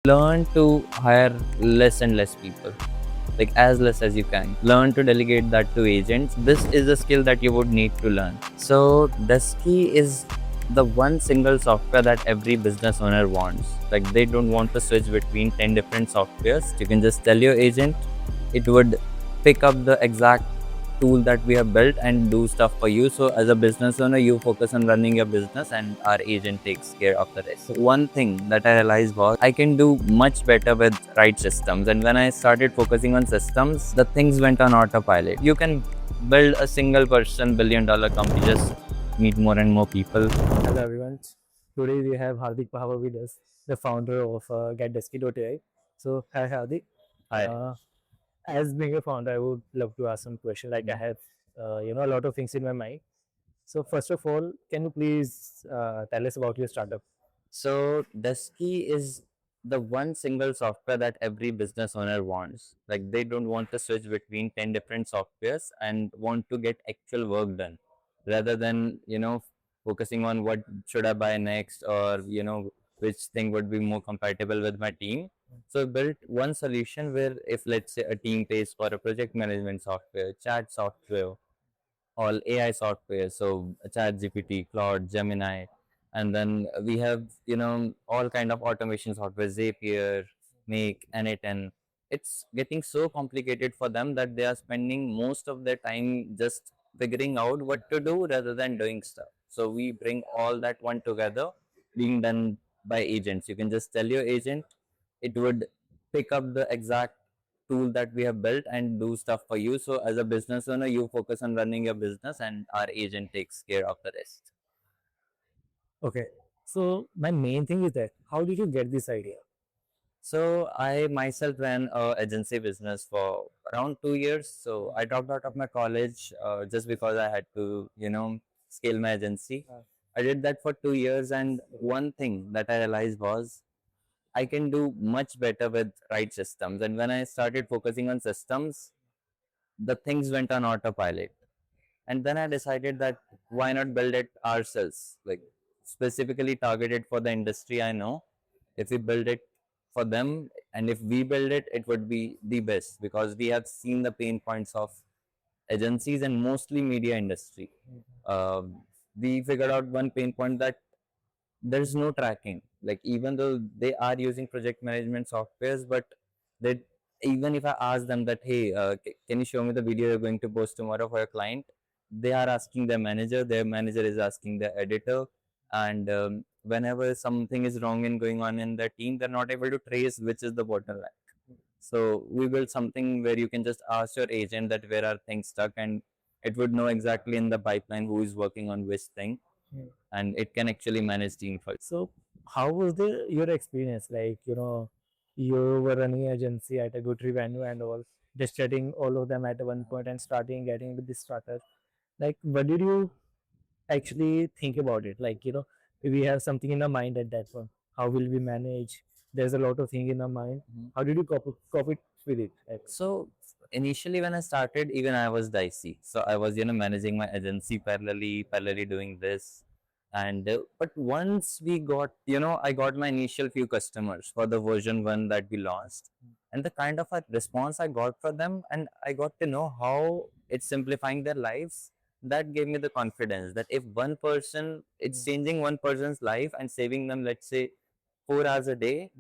Learn to hire less and less people, like as less as you can. Learn to delegate that to agents. This is a skill that you would need to learn. So Duski is the one single software that every business owner wants. Like they don't want to switch between 10 different softwares. You can just tell your agent, it would pick up the exact tool that we have built and do stuff for you. So as a business owner, you focus on running your business and our agent takes care of the rest. So one thing that I realized was I can do much better with right systems. And when I started focusing on systems, the things went on autopilot. You can build a single person billion-dollar company, just meet more and more people. Hello everyone. Today we have Hardik Pahwa with us, the founder of GetDusky.ai. So hi Hardik. Hi. Uh, as being a founder, I would love to ask some questions. Like I have, a lot of things in my mind. So first of all, can you please tell us about your startup? So Duski is the one single software that every business owner wants. Like they don't want to switch between 10 different softwares and want to get actual work done rather than, focusing on what should I buy next or, which thing would be more compatible with my team. So I built one solution where if let's say a team pays for a project management software, chat software, all AI software, so ChatGPT, Claude, Gemini, and then we have all kind of automation software, Zapier, Make, N8N. It's getting so complicated for them that they are spending most of their time just figuring out what to do rather than doing stuff. So we bring all that one together, being done by agents. You can just tell your agent, it would pick up the exact tool that we have built and do stuff for you. So as a business owner, you focus on running your business and our agent takes care of the rest. Okay. So my main thing is that how did you get this idea? So I myself ran a agency business for around 2 years. So I dropped out of my college just because I had to, scale my agency. I did that for 2 years, and one thing that I realized was I can do much better with right systems. And when I started focusing on systems, the things went on autopilot. And then I decided that why not build it ourselves, like specifically targeted for the industry I know. If we build it for them and if we build it, it would be the best because we have seen the pain points of agencies and mostly media industry. Uh, we figured out one pain point that there's no tracking. Like even though they are using project management softwares, but they even if I ask them that, hey, can you show me the video you're going to post tomorrow for your client? They are asking their manager is asking the editor, and whenever something is wrong and going on in their team, they're not able to trace which is the bottleneck. So we built something where you can just ask your agent that where are things stuck, and it would know exactly in the pipeline who is working on which thing, and it can actually manage team for. So how was your experience? Like, you were running an agency at a good revenue and all, just getting all of them at one point and starting getting with this startup. Like, what did you actually think about it? Like, we have something in our mind at that point. How will we manage? There's a lot of thing in our mind. Mhm. How did you cope it with it? So initially when I started, even I was dicey. So I was, managing my agency parallelly doing this. And but once we got, I got my initial few customers for the version one that we launched. And the kind of a response I got from them, and I got to know how it's simplifying their lives. That gave me the confidence that if one person, it's changing one person's life and saving them, let's say, 4 hours a day,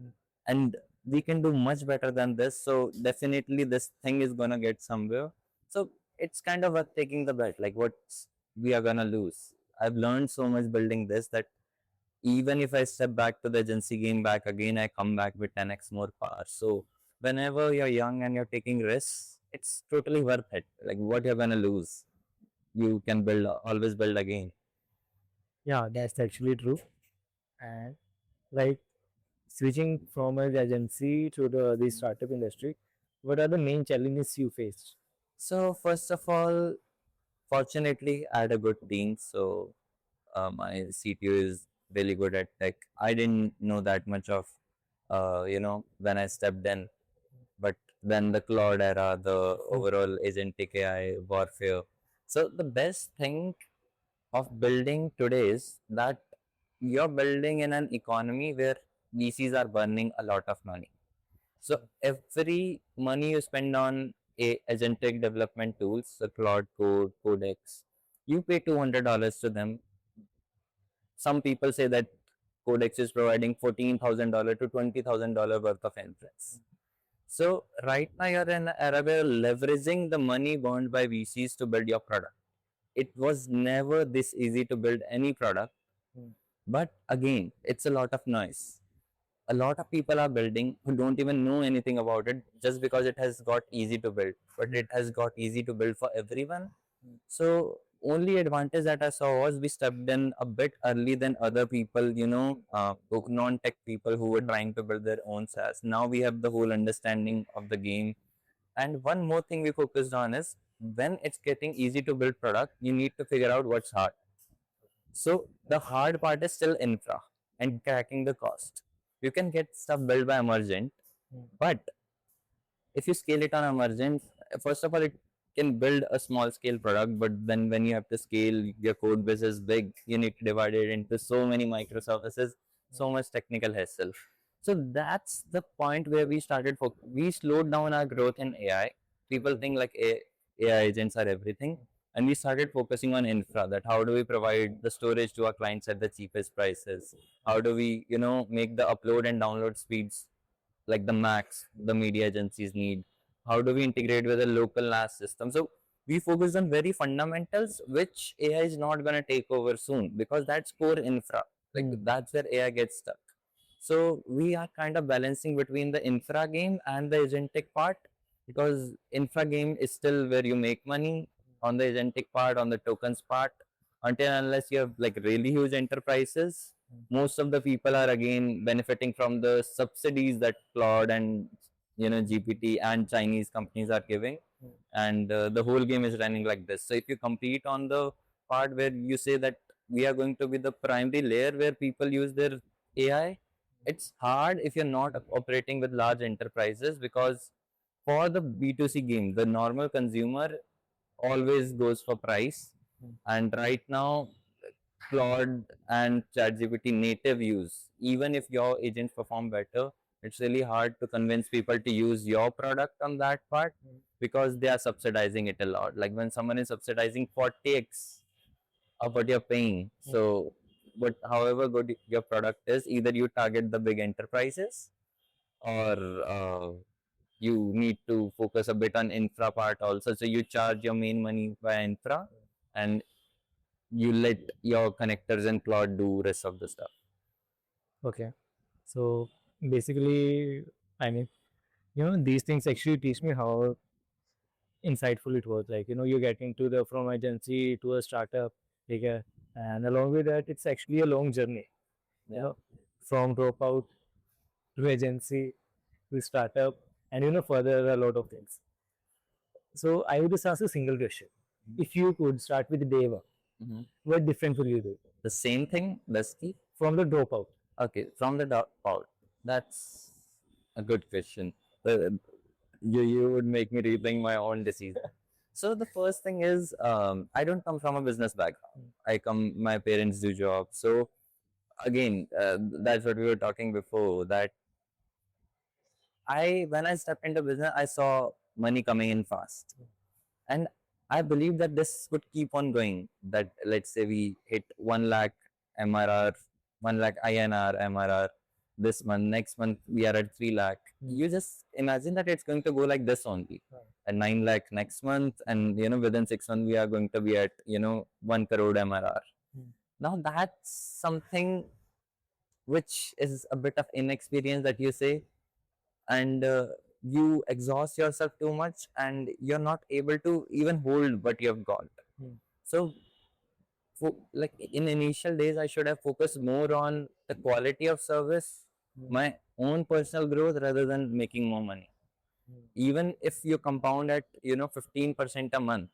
and we can do much better than this. So definitely this thing is gonna get somewhere. So it's kind of worth taking the bet. Like what we are gonna lose. I've learned so much building this that even if I step back to the agency game back again, I come back with 10x more power. So whenever you're young and you're taking risks, it's totally worth it. Like what you're gonna lose, you can build always build again. Yeah, that's actually true. And like switching from an agency to the startup industry, what are the main challenges you faced? So first of all, fortunately, I had a good team. So my CTO is really good at tech. I didn't know that much of, when I stepped in, but then the cloud era, the overall agentic AI warfare. So the best thing of building today is that you're building in an economy where VCs are burning a lot of money. So every money you spend on a agentic development tools, the Claude Code, Codex, you pay $200 to them. Some people say that Codex is providing $14,000 to $20,000 worth of inference. So right now you're in an era where leveraging the money burned by VCs to build your product. It was never this easy to build any product, but again, it's a lot of noise. A lot of people are building who don't even know anything about it just because it has got easy to build, but it has got easy to build for everyone. So only advantage that I saw was we stepped in a bit early than other people, non-tech people who were trying to build their own SaaS. Now we have the whole understanding of the game. And one more thing we focused on is when it's getting easy to build product, you need to figure out what's hard. So the hard part is still infra and cracking the cost. You can get stuff built by emergent, but if you scale it on emergent, first of all, it can build a small scale product, but then when you have to scale, your code base is big. You need to divide it into so many microservices, so much technical hassle. So that's the point where we started. We slowed down our growth in AI. People think like AI agents are everything, and we started focusing on infra. That how do we provide the storage to our clients at the cheapest prices? How do we, make the upload and download speeds like the max the media agencies need? How do we integrate with a local NAS system? So we focus on very fundamentals, which AI is not going to take over soon because that's core infra. Like that's where AI gets stuck. So we are kind of balancing between the infra game and the agentic part, because infra game is still where you make money. On the agentic part, on the tokens part, until unless you have like really huge enterprises, most of the people are again benefiting from the subsidies that Claude and GPT and Chinese companies are giving, and the whole game is running like this. So if you compete on the part where you say that we are going to be the primary layer where people use their AI, it's hard if you're not operating with large enterprises, because for the B2C game, the normal consumer always goes for price. And right now, Claude and ChatGPT native use, even if your agents perform better, it's really hard to convince people to use your product on that part, because they are subsidizing it a lot. Like when someone is subsidizing 40x of what you're paying. So, but however good your product is, either you target the big enterprises, or you need to focus a bit on infra part also. So you charge your main money by infra, and you let your connectors and Claude do rest of the stuff. Okay. So basically, I mean, these things actually teach me how insightful it was. Like, you're getting to the from agency to a startup, okay, and along with that, it's actually a long journey. Yeah. From dropout to agency to startup, and further a lot of things. So I would just ask a single question: if you could start with day one, what different would you do The same thing, Duski. from the dropout? Okay, from the out. That's a good question. You would make me rethink my own decision. So the first thing is, I don't come from a business background. My parents do jobs. So again, that's what we were talking before. That when I stepped into business, I saw money coming in fast, and I believe that this would keep on going. That let's say we hit 1 lakh MRR, 1 lakh INR MRR this month. Next month we are at 3 lakh. You just imagine that it's going to go like this only. At 9 lakh next month, and within 6 months we are going to be at 1 crore MRR. Now that's something which is a bit of inexperience that you say, and you exhaust yourself too much, and you're not able to even hold what you have got. So like in initial days, I should have focused more on the quality of service, my own personal growth, rather than making more money. Even if you compound at 15% a month,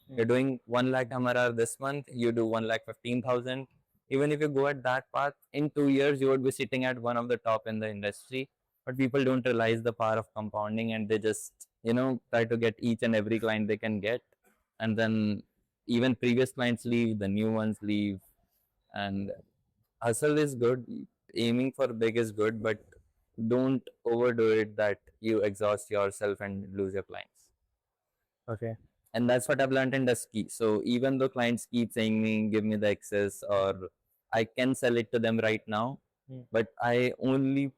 you're doing 1 lakh MRR this month, you do 1,15,000. Even if you go at that path, in 2 years you would be sitting at one of the top in the industry. But people don't realize the power of compounding, and they just try to get each and every client they can get, and then even previous clients leave, the new ones leave, and hustle is good. aiming for big is good, but don't overdo it that you exhaust yourself and lose your clients. Okay. And that's what I've learned in Duski. So even though clients keep saying me, give me the excess, or I can sell it to them right now, but I only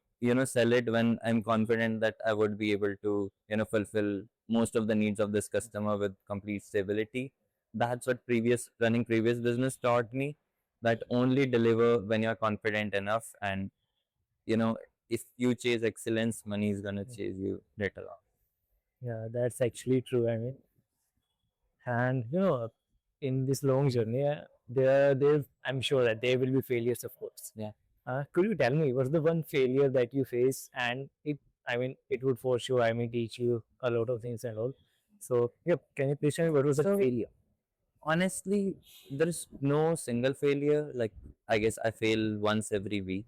sell it when I'm confident that I would be able to fulfill most of the needs of this customer with complete stability. That's what previous running previous business taught me. That only deliver when you're confident enough, and you know if you chase excellence, money is gonna chase you later on. Yeah, that's actually true. I mean, and in this long journey, there, I'm sure that there will be failures, of course. Yeah. Could you tell me what's the one failure that you face, and I mean, it would for sure, I mean, teach you a lot of things and all. So, yep, can you please tell me what was that So failure? honestly, there is no single failure. Like, I guess I fail once every week.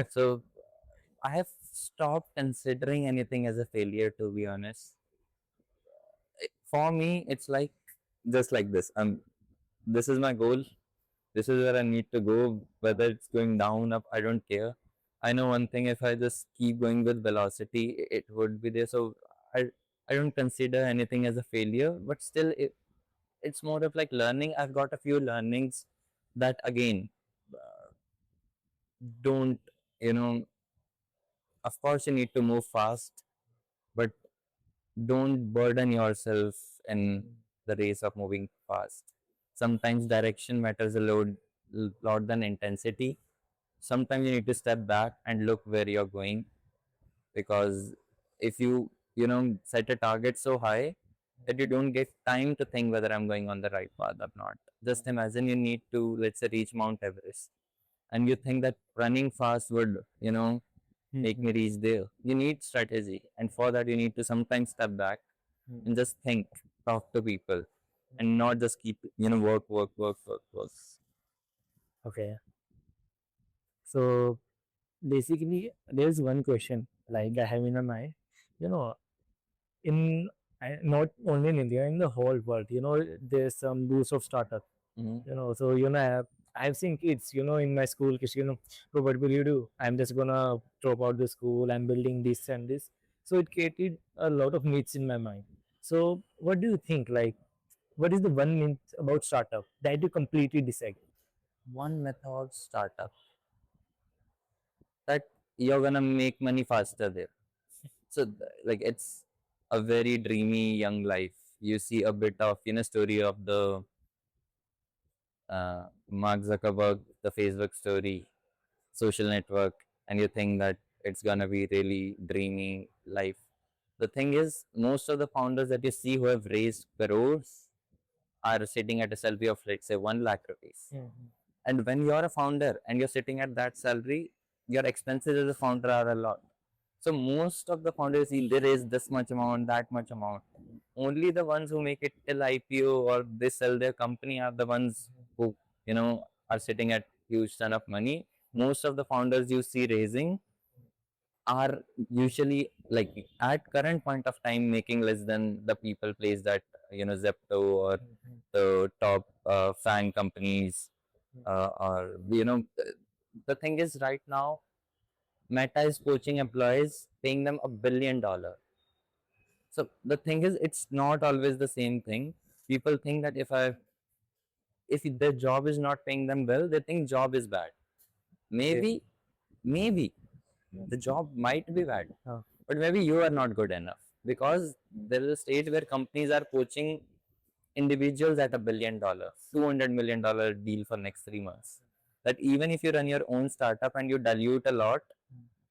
So I have stopped considering anything as a failure, to be honest. For me, it's like just like this. This is my goal. This is where I need to go. Whether it's going down, up, I don't care. I know one thing: if I just keep going with velocity, it would be there. So I I don't consider anything as a failure, but still, it's more of like learning. I've got a few learnings that again don't you know. Of course, you need to move fast, but don't burden yourself in the race of moving fast. Sometimes direction matters lot than intensity. Sometimes you need to step back and look where you're going, because if you set a target so high that you don't get time to think whether I'm going on the right path or not. Just imagine you need to, let's say, reach Mount Everest, and you think that running fast would make me reach there. You need strategy, and for that you need to sometimes step back and just think, talk to people, and not just keep work, work, work, work, work. Okay. So, basically, there's one question like I have in my mind. You know, in not only in India, in the whole world, there's some boost of startup. Mhm. So I've seen kids, in my school, kids, "Oh, what will you do? I'm just gonna drop out the school. I'm building this and this." So it created a lot of myths in my mind. So what do you think? Like, what is the one myth about startup that you completely disagree? One method startup that you're gonna make money faster there. So like it's a very dreamy young life. You see a bit of story of the Mark Zuckerberg, the Facebook story, social network, and you think that it's gonna be really dreamy life. The thing is, most of the founders that you see who have raised crores are sitting at a salary of, let's say, 1 lakh rupees. And when you're a founder and you're sitting at that salary, your expenses as a founder are a lot. So most of the founders, they raise this much amount, that much amount. Only the ones who make it till IPO or they sell their company are the ones who are sitting at huge ton of money. Most of the founders you see raising are usually, like, at current point of time, making less than the people placed at Zepto or the top fan companies, or the thing is, right now Meta is poaching employees, paying them $1 billion. So the thing is, it's not always the same thing. People think that if their job is not paying them well, they think job is bad. Maybe the job might be bad, Oh, but maybe you are not good enough, because there is a stage where companies are poaching individuals at $1 billion, $200 million deal for next 3 months. That even if you run your own startup and you dilute a lot,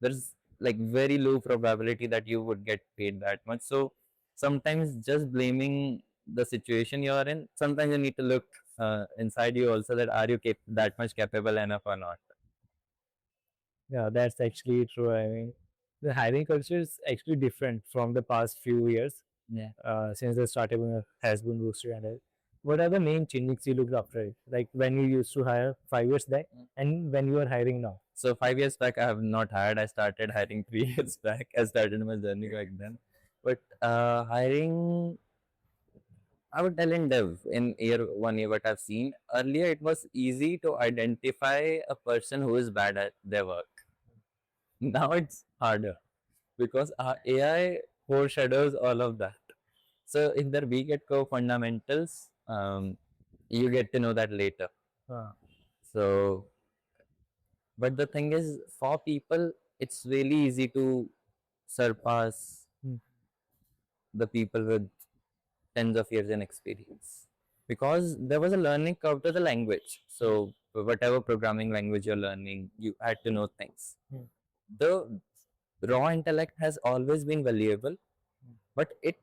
there's like very low probability that you would get paid that much. So sometimes just blaming the situation you're in, sometimes you need to look inside you also, that are you that much capable enough or not. yeah, that's actually true. I mean, the hiring culture is actually different from the past few years. Yeah. Since the startup has been boosted and all. What are the main changes you looked after it? Like when you used to hire 5 years back and when you are hiring now? So 5 years back, I have not hired. I started hiring 3 years back. I started my journey back then. But hiring, I would tell in dev in year 1 year what I've seen. Earlier, it was easy to identify a person who is bad at their work. Now it's harder because our AI foreshadows all of that. So if they're weak at core fundamentals, you get to know that later. Uh, So, but the thing is, for people, it's really easy to surpass hmm. the people with tens of years in experience because there was a learning curve to the language. So, whatever programming language you're learning, you had to know things. Hmm. The raw intellect has always been valuable, but it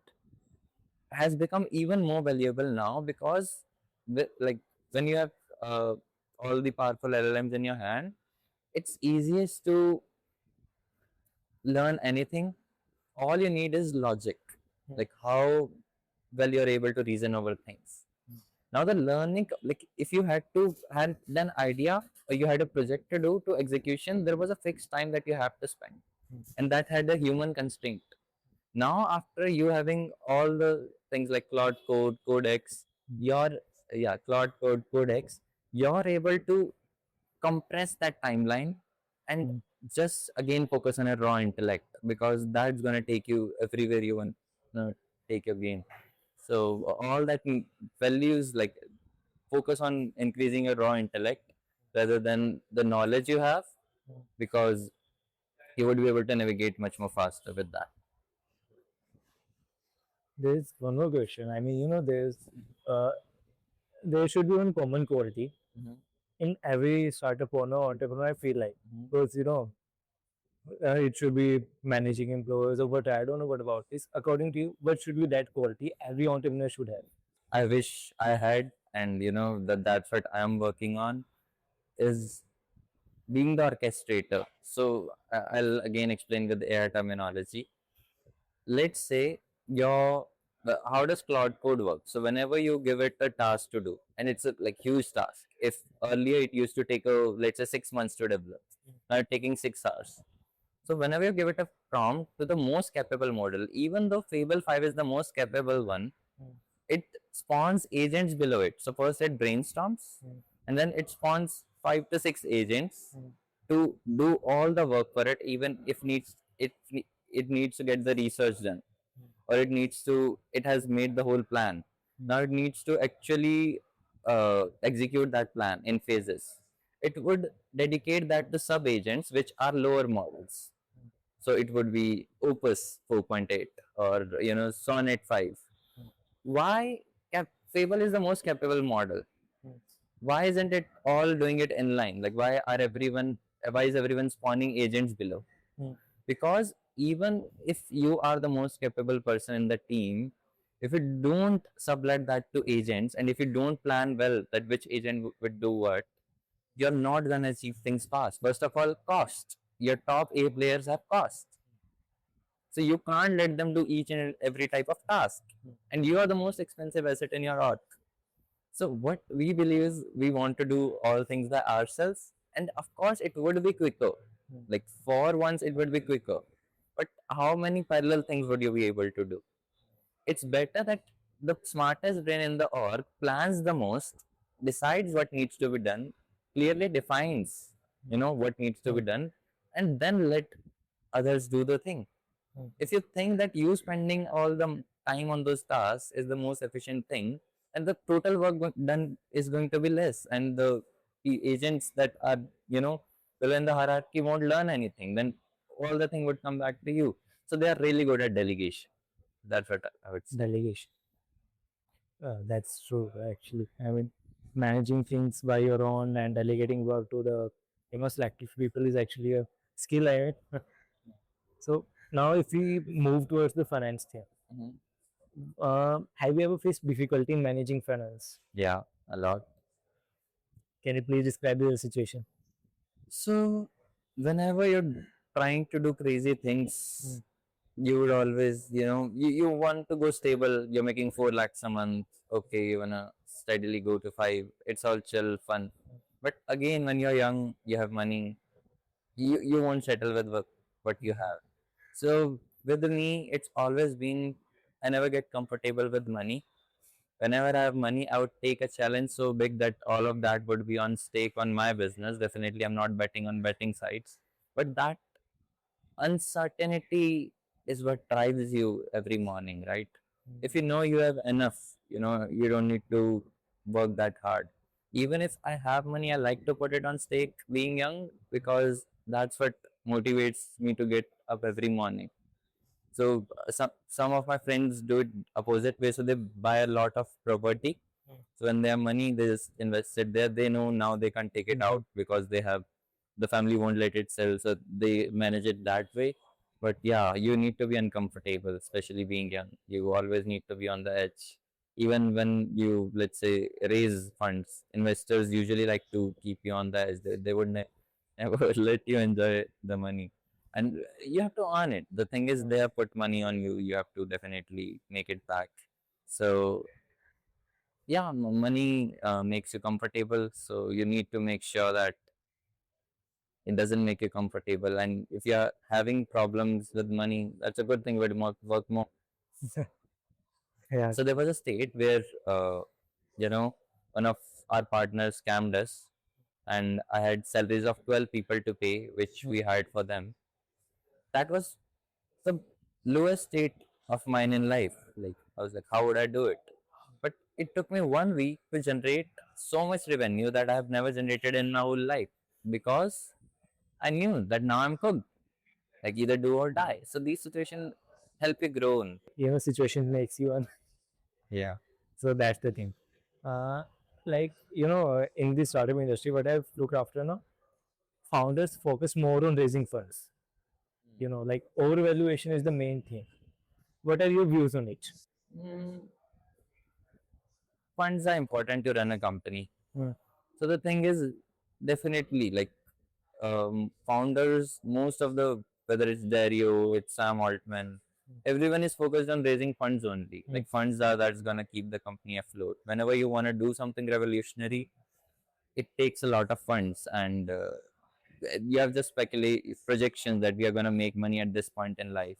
has become even more valuable now because like when you have uh, all the powerful LLMs in your hand, it's easiest to learn anything. All you need is logic, like how well you're able to reason over things. Now the learning, like if you had an idea or you had a project to do to execution, there was a fixed time that you have to spend, and that had a human constraint. Now after you having all the things like Cloud Code, Codex, your Cloud Code, Codex, you're able to compress that timeline and Hmm. just again focus on a raw intellect because that's gonna take you everywhere you want to take your game. So all that values like focus on increasing your raw intellect rather than the knowledge you have because you would be able to navigate much more faster with that. There's one more question. I mean, uh, there should be one common quality Mm-hmm. in every startup owner or entrepreneur. I feel like Mm-hmm. because it should be managing employees or what. I don't know what about this. According to you, what should be that quality every entrepreneur should have? I wish I had, and that's what I am working on is being the orchestrator. So I'll again explain with AI terminology. Let's say your how does cloud code work? So whenever you give it a task to do, and it's a like huge task. If earlier it used to take let's say 6 months to develop, now it's taking 6 hours. So whenever you give it a prompt to the most capable model, even though Fable 5 is the most capable one, it spawns agents below it. So first it brainstorms, and then it spawns 5 to 6 agents to do all the work for it, even if it needs to get the research done, or it has made the whole plan. Now it needs to actually execute that plan in phases. It would dedicate that to sub agents, which are lower models. So it would be Opus 4.8 or Sonnet 5. Why Fable is the most capable model? Why isn't it all doing it inline? Like why is everyone spawning agents below? Because even if you are the most capable person in the team, if you don't sublet that to agents and if you don't plan well that which agent would do what, you're not gonna achieve things fast. First of all, cost. Your top A players have cost. So you can't let them do each and every type of task. And you are the most expensive asset in your org. So what we believe is we want to do all things by ourselves, and of course it would be quicker. Like for once it would be quicker. But how many parallel things would you be able to do? It's better that the smartest brain in the org plans the most, decides what needs to be done, clearly defines, what needs to be done, and then let others do the thing. If you think that you spending all the time on those tasks is the most efficient thing, and the total work done is going to be less, and the agents that are below in the hierarchy won't learn anything, then all the thing would come back to you. So they are really good at delegation. That's what I would say. Delegation. That's true, actually. I mean, managing things by your own and delegating work to the selective people is actually a skill. I mean, so now if we move towards the finance thing, Mhm. have you ever faced difficulty in managing finance? Yeah, a lot. Can you please describe the situation? So whenever you're trying to do crazy things, you would always, you want to go stable. You're making 4 lakhs a month. Okay, you wanna steadily go to five. It's all chill, fun. But again, when you're young, you have money. You won't settle with what you have. So with me, it's always been I never get comfortable with money. Whenever I have money, I would take a challenge so big that all of that would be on stake on my business. Definitely, I'm not betting on betting sites, but that uncertainty is what drives you every morning, right? If you know you have enough, you don't need to work that hard. Even if I have money, I like to put it on stake being young, because that's what motivates me to get up every morning. So some of my friends do it opposite way. So they buy a lot of property. So when they have money, they just invest it there. They know now they can't take it out because the family won't let it sell. So they manage it that way. But yeah, you need to be uncomfortable, especially being young. You always need to be on the edge. Even when you, let's say, raise funds, investors usually like to keep you on the edge. They would never let you enjoy the money, and you have to earn it. The thing is, they have put money on you. You have to definitely make it back. So yeah, money makes you comfortable. So you need to make sure that it doesn't make you comfortable. And if you're having problems with money, that's a good thing. We'd work more. Yeah. So there was a state where, you know, one of our partners scammed us, and I had salaries of 12 people to pay, which we hired for them. That was the lowest state of mine in life. Like, I was like, how would I do it? But it took me 1 week to generate so much revenue that I have never generated in my whole life, because I knew that now I'm cooked. Like, either do or die. So these situations help you grow. Situation makes you un. Yeah. So that's the thing. Like, in the startup industry, what I've looked after now, founders focus more on raising funds. Like overvaluation is the main thing. What are your views on it? Mm, funds are important to run a company. Hmm. So the thing is, definitely, like, founders, most of the, whether it's Dario, it's Sam Altman, everyone is focused on raising funds only. Like, funds are that's gonna keep the company afloat. Whenever you want to do something revolutionary, it takes a lot of funds, and you have just speculate projections that we are gonna make money at this point in life.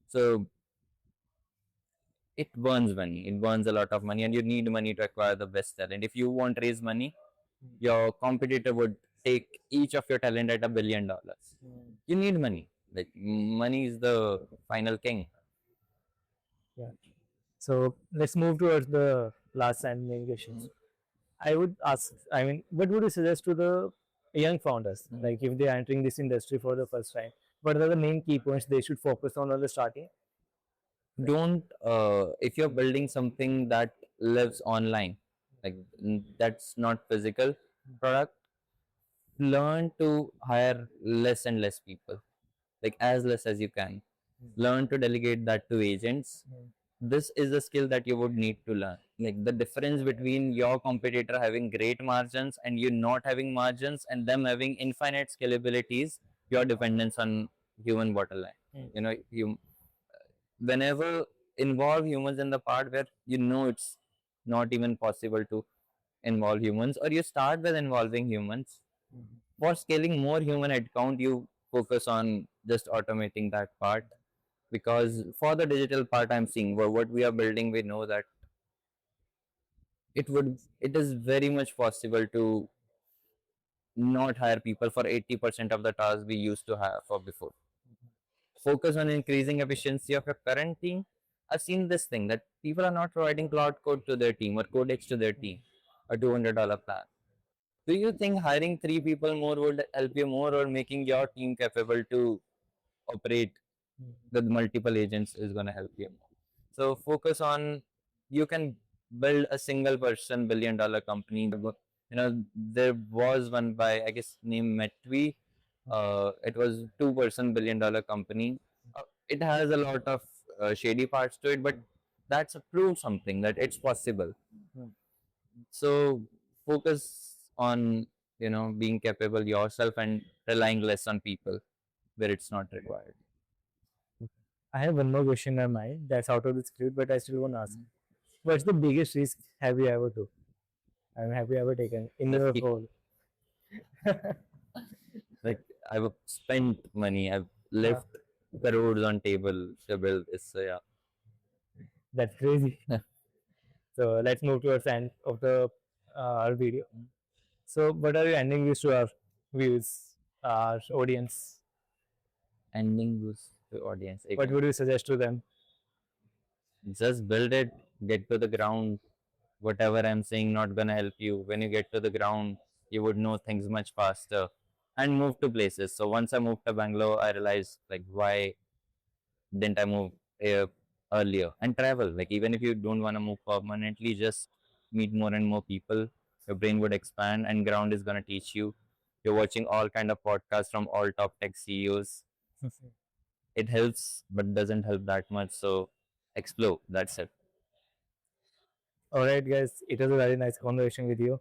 So it burns money. It burns a lot of money, and you need money to acquire the best talent. If you want to raise money, your competitor would take each of your talent at $1 billion. You need money. Like, money is the final king. Yeah. So let's move towards the last and main questions. I would ask, I mean, what would you suggest to the young founders? Like if they are entering this industry for the first time, what are the main key points they should focus on the starting? Don't if you're building something that lives online, like, that's not physical product, learn to hire less and less people, like as less as you can. Learn to delegate that to agents. This is a skill that you would need to learn. Like, the difference between your competitor having great margins and you not having margins, and them having infinite scalabilities, your dependence on human bottleneck. You whenever involve humans in the part where it's not even possible to involve humans, or you start with involving humans. For scaling more human headcount, you focus on just automating that part, because for the digital part, I'm seeing what we are building, we know that it is very much possible to not hire people for 80% of the tasks we used to have for before. Focus on increasing efficiency of your current team. I've seen this thing that people are not providing cloud code to their team or codex to their team, a $200 plan. Do you think hiring 3 people more would help you more, or making your team capable to operate with multiple agents is going to help you more? So focus on, you can build a single person $1 billion company. There was one by, I guess, named Metwi. It was 2 person $1 billion company. It has a lot of shady parts to it, but that's a prove something that it's possible. So focus on being capable yourself and relying less on people where it's not required. I have one more question in my mind that's out of the script, but I still want to ask. What's the biggest risk have you ever took? I mean, have you ever taken in your Definitely. role? Like, I've spent money, I've left crores on table to build this. So yeah. That's crazy. So let's move towards the end of the our video. So what are your ending views to our views, our audience? Ending goes to audience. What would you suggest to them? Just build it, get to the ground. Whatever I'm saying not gonna help you. When you get to the ground, you would know things much faster and move to places. So once I moved to Bangalore, I realized like why didn't I move earlier and travel. Like even if you don't want to move permanently, just meet more and more people. Your brain would expand, and ground is gonna teach you. You're watching all kind of podcasts from all top tech CEOs. It helps, but doesn't help that much. So explore. That's it. All right, guys, it was a very nice conversation with you.